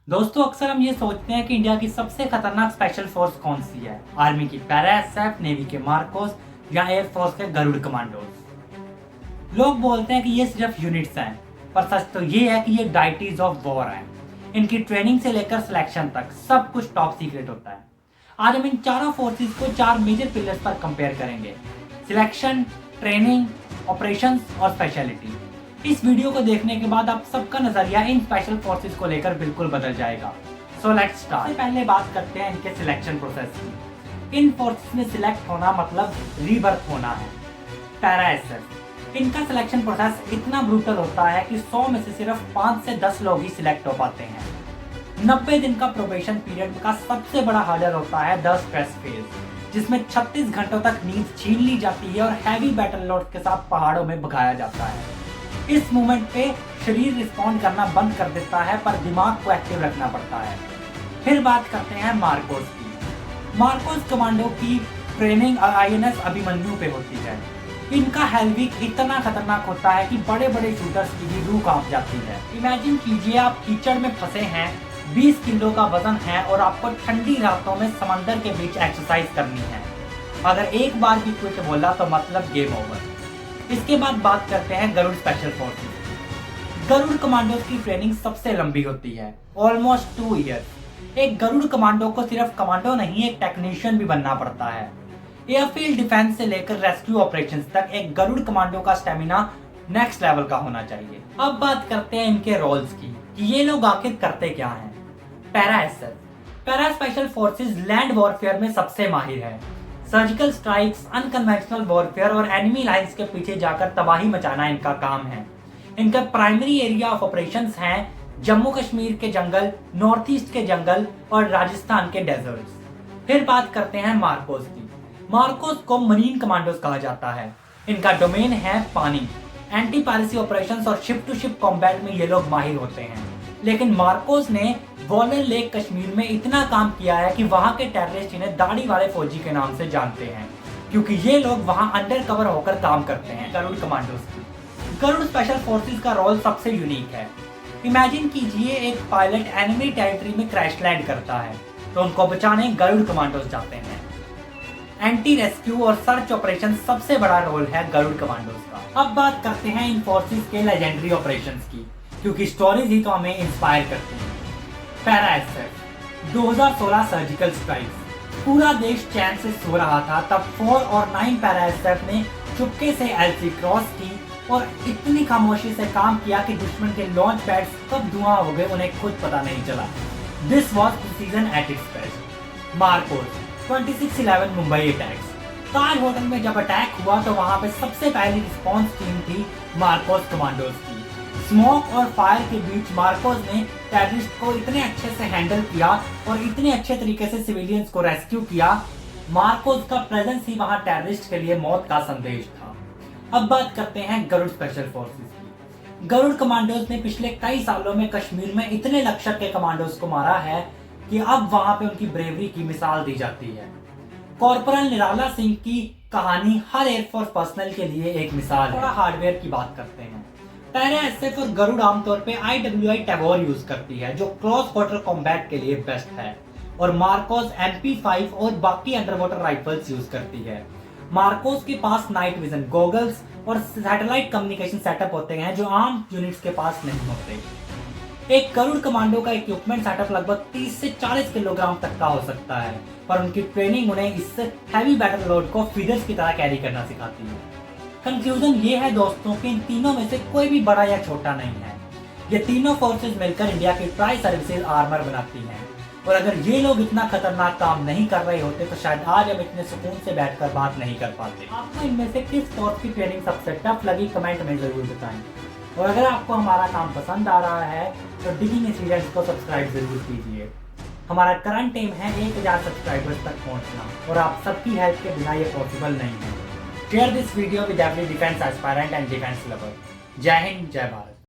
दोस्तों अक्सर हम ये सोचते हैं कि इंडिया की सबसे खतरनाक स्पेशल फोर्स कौन सी है। आर्मी की पैरा एसएफ, नेवी के मार्कोस या एयरफोर्स के गरुड़ कमांडोज। लोग बोलते हैं कि ये सिर्फ यूनिट्स हैं, पर सच तो ये है कि ये डाइटीज ऑफ वॉर हैं। इनकी ट्रेनिंग से लेकर सिलेक्शन तक सब कुछ टॉप सीक्रेट होता है। आज हम इन चारों फोर्सेस को 4 मेजर पिलर्स पर कंपेयर करेंगे: सिलेक्शन, ट्रेनिंग, ऑपरेशंस और स्पेशलिटी। इस वीडियो को देखने के बाद आप सबका नजरिया इन स्पेशल फोर्सेस को लेकर बिल्कुल बदल जाएगा। So let's start. सबसे पहले बात करते हैं इनके सिलेक्शन प्रोसेस की। इन फोर्सेस में सिलेक्ट होना मतलब रीबर्थ होना है। पैरा एसएफ, इनका सिलेक्शन प्रोसेस इतना ब्रूटल होता है कि 100 में से सिर्फ 5 से 10 लोग ही सिलेक्ट हो पाते हैं। 90 दिन का प्रोबेशन पीरियड का सबसे बड़ा हर्डल होता है द स्ट्रेस फेज, जिसमें 36 घंटों तक नींद छीन ली जाती है और हैवी बैटल लोड के साथ पहाड़ों में भगाया जाता है। इस मोमेंट पे शरीर रिस्पॉन्ड करना बंद कर देता है, पर दिमाग को एक्टिव रखना पड़ता है। फिर बात करते हैं मार्कोस की। मार्कोस कमांडो की ट्रेनिंग आईएनएस अभिमन्यु पे होती है। इनका हेलवीक इतना खतरनाक होता है कि बड़े बड़े शूटर्स की भी रूह कांप जाती है। इमेजिन कीजिए आप कीचड़ में फंसे हैं, 20 किलो का वजन है और आपको ठंडी रातों में समंदर के बीच एक्सरसाइज करनी है। अगर एक बार भी क्विट बोला तो मतलब गेम ओवर। इसके बाद बात करते हैं Garud special forces. Garud commandos की ट्रेनिंग सबसे लंबी होती है, ऑलमोस्ट 2 ईयर्स। एक गरुड़ कमांडो को सिर्फ कमांडो नहीं, एक टेक्नीशियन भी बनना पड़ता है। एयरफील्ड डिफेंस से लेकर रेस्क्यू ऑपरेशंस तक एक गरुड़ कमांडो का स्टेमिना नेक्स्ट लेवल का होना चाहिए। अब बात करते हैं इनके रोल्स की कि ये लोग आखिर करते क्या हैं। Para SF, para special forces land warfare में सबसे माहिर है। सर्जिकल स्ट्राइक्स, अनकन्वेंशनल वॉरफेयर और एनिमी लाइंस के पीछे जाकर तबाही मचाना इनका काम है। इनका प्राइमरी एरिया ऑफ ऑपरेशंस हैं जम्मू कश्मीर के जंगल, नॉर्थ ईस्ट के जंगल और राजस्थान के डेजर्ट्स। फिर बात करते हैं मार्कोस की। मार्कोस को मरीन कमांडोज कहा जाता है। इनका डोमेन है पानी। एंटी पायरेसी ऑपरेशंस और शिप टू शिप कॉम्बैट में ये लोग माहिर होते हैं। लेकिन मार्कोस ने वॉलर लेक कश्मीर में इतना काम किया है कि वहां के टेररिस्ट इन्हें दाढ़ी वाले फौजी के नाम से जानते हैं, क्योंकि ये लोग वहां अंडर कवर होकर काम करते हैं। गरुड़ कमांडोज की गरुड़ स्पेशल फोर्सेस का रोल सबसे यूनिक है। इमेजिन कीजिए एक पायलट एनिमी टेरिटरी में क्रैश लैंड करता है तो उनको बचाने गरुड़ कमांडोज जाते हैं। एंटी रेस्क्यू और सर्च ऑपरेशन सबसे बड़ा रोल है गरुड़ कमांडोज का। अब बात करते हैं इन फोर्सेस के लेजेंडरी ऑपरेशंस की, क्योंकि स्टोरीज ही तो हमें इंस्पायर करती हैं। Para SF 2016 surgical strikes. पूरा देश चैन से सो रहा था तब 4 और 9 पैरा एसएफ ने चुपके से एलसी क्रॉस की और इतनी खामोशी से काम किया कि दुश्मन के लॉन्च पैड्स कब धुआं हो गए उन्हें खुद पता नहीं चला। This was precision at its best. Marcos 26/11 Mumbai attacks. Taj hotel में जब अटैक हुआ तो वहां पे सबसे पहली रिस्पॉन्स टीम थी मार्कोस कमांडोज की। स्मोक और फायर के बीच मार्कोस ने टेररिस्ट को इतने अच्छे से हैंडल किया और इतने अच्छे तरीके से सिविलियंस को रेस्क्यू किया। मार्कोस का प्रेजेंस ही वहां टेररिस्ट के लिए मौत का संदेश था। अब बात करते हैं गरुड़ स्पेशल फोर्सेस की। गरुड़ कमांडोज ने पिछले कई सालों में कश्मीर में इतने लश्कर के कमांडोज को मारा है कि अब वहां पे उनकी ब्रेवरी की मिसाल दी जाती है। कॉर्पोरल निराला सिंह की कहानी हर एयरफोर्स पर्सनल के लिए एक मिसाल है। हार्डवेयर की बात करते हैं। पैरा एसएफ और गरुड़ आमतौर पे IWI टैगोर यूज करती है, जो क्रॉस वाटर कॉम्बैट के लिए बेस्ट है, और मार्कोस MP5 और बाकी अंडर वाटर राइफल्स यूज करती है। मार्कोस के पास नाइट विजन गॉगल्स और सैटेलाइट कम्युनिकेशन सेटअप होते हैं जो आम यूनिट्स के पास नहीं होते। एक गरुड़ कमांडो का इक्विपमेंट सेटअप लगभग 30 से 40 किलोग्राम तक का हो सकता है, पर उनकी ट्रेनिंग उन्हें इस हैवी बैटल लोड को फीडर्स की तरह कैरी करना सिखाती है। कंक्लूजन ये है दोस्तों कि इन तीनों में से कोई भी बड़ा या छोटा नहीं है। ये तीनों फोर्सेस मिलकर इंडिया की ट्राई सर्विसेज आर्मर बनाती हैं, और अगर ये लोग इतना खतरनाक काम नहीं कर रहे होते तो शायद आज हम इतने सुकून से बैठकर बात नहीं कर पाते। आपको इनमें से किस फोर्स की ट्रेनिंग सबसे टफ लगी, कमेंट में जरूर बताएं। और अगर आपको हमारा काम पसंद आ रहा है तो डिगिंग इंसिडेंट्स को सब्सक्राइब जरूर कीजिए। हमारा करंट एम है 1000 सब्सक्राइबर्स तक पहुंचना, और आप सबकी हेल्प के बिना ये पॉसिबल नहीं है। Share this video with every defense aspirant and defense lover. जय हिंद, जय भारत।